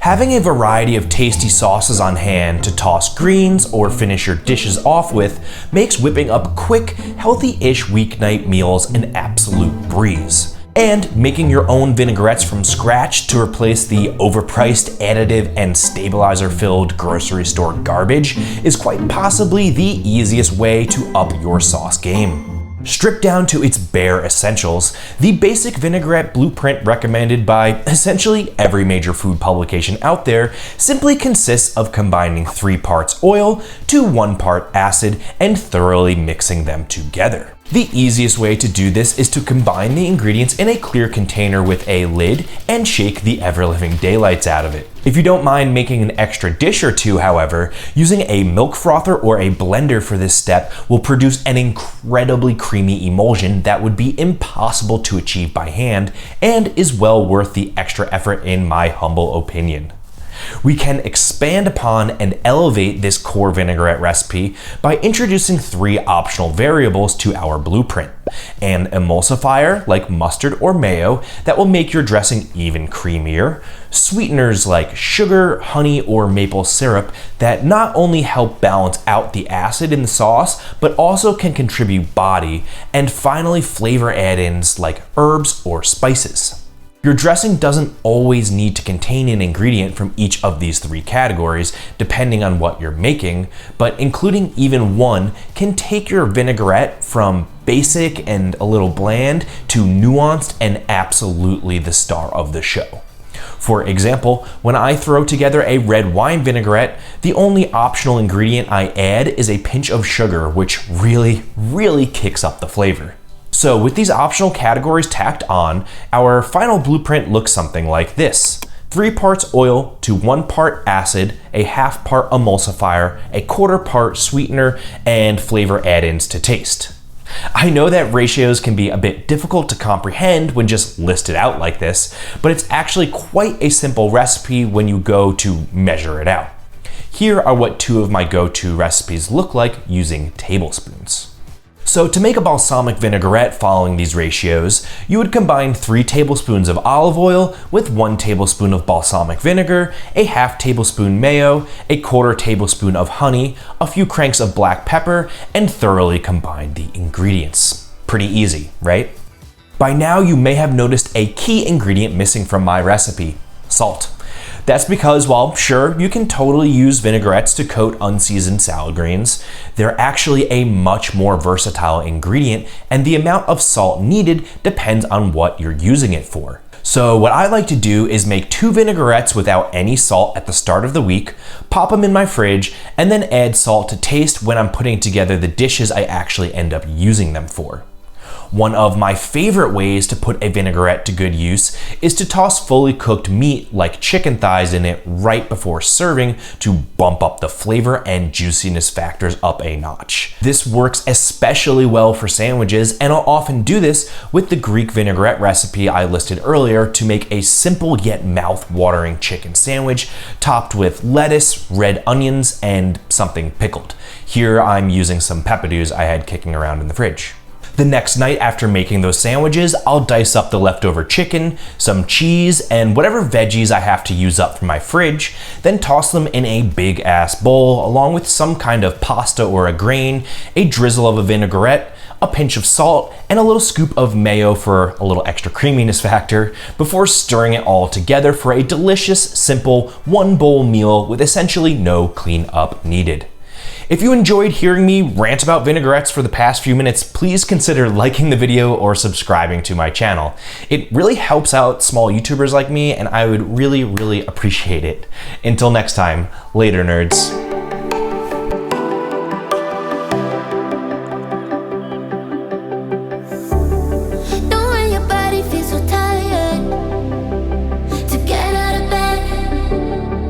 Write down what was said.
Having a variety of tasty sauces on hand to toss greens or finish your dishes off with makes whipping up quick, healthy-ish weeknight meals an absolute breeze. And making your own vinaigrettes from scratch to replace the overpriced additive and stabilizer-filled grocery store garbage is quite possibly the easiest way to up your sauce game. Stripped down to its bare essentials, the basic vinaigrette blueprint recommended by essentially every major food publication out there simply consists of combining 3 parts oil to 1 part acid and thoroughly mixing them together. The easiest way to do this is to combine the ingredients in a clear container with a lid and shake the ever-living daylights out of it. If you don't mind making an extra dish or two, however, using a milk frother or a blender for this step will produce an incredibly creamy emulsion that would be impossible to achieve by hand and is well worth the extra effort in my humble opinion. We can expand upon and elevate this core vinaigrette recipe by introducing 3 optional variables to our blueprint. An emulsifier like mustard or mayo that will make your dressing even creamier, sweeteners like sugar, honey, or maple syrup that not only help balance out the acid in the sauce, but also can contribute body, and finally flavor add-ins like herbs or spices. Your dressing doesn't always need to contain an ingredient from each of these 3 categories, depending on what you're making, but including even one can take your vinaigrette from basic and a little bland to nuanced and absolutely the star of the show. For example, when I throw together a red wine vinaigrette, the only optional ingredient I add is a pinch of sugar, which really kicks up the flavor. So with these optional categories tacked on, our final blueprint looks something like this. 3 parts oil to 1 part acid, a half part emulsifier, a 1/4 part sweetener, and flavor add-ins to taste. I know that ratios can be a bit difficult to comprehend when just listed out like this, but it's actually quite a simple recipe when you go to measure it out. Here are what 2 of my go-to recipes look like using tablespoons. So to make a balsamic vinaigrette following these ratios, you would combine 3 tablespoons of olive oil with 1 tablespoon of balsamic vinegar, a half tablespoon mayo, a 1/4 tablespoon of honey, a few cranks of black pepper, and thoroughly combine the ingredients. Pretty easy, right? By now you may have noticed a key ingredient missing from my recipe: salt. That's because while sure, you can totally use vinaigrettes to coat unseasoned salad greens, they're actually a much more versatile ingredient, and the amount of salt needed depends on what you're using it for. So what I like to do is make 2 vinaigrettes without any salt at the start of the week, pop them in my fridge, and then add salt to taste when I'm putting together the dishes I actually end up using them for. One of my favorite ways to put a vinaigrette to good use is to toss fully cooked meat like chicken thighs in it right before serving to bump up the flavor and juiciness factors up a notch. This works especially well for sandwiches, and I'll often do this with the Greek vinaigrette recipe I listed earlier to make a simple yet mouth-watering chicken sandwich topped with lettuce, red onions, and something pickled. Here I'm using some peppadews I had kicking around in the fridge. The next night after making those sandwiches, I'll dice up the leftover chicken, some cheese, and whatever veggies I have to use up from my fridge, then toss them in a big ass bowl along with some kind of pasta or a grain, a drizzle of a vinaigrette, a pinch of salt, and a little scoop of mayo for a little extra creaminess factor before stirring it all together for a delicious, simple, 1 bowl meal with essentially no cleanup needed. If you enjoyed hearing me rant about vinaigrettes for the past few minutes, please consider liking the video or subscribing to my channel. It really helps out small YouTubers like me, and I would really appreciate it. Until next time, later nerds.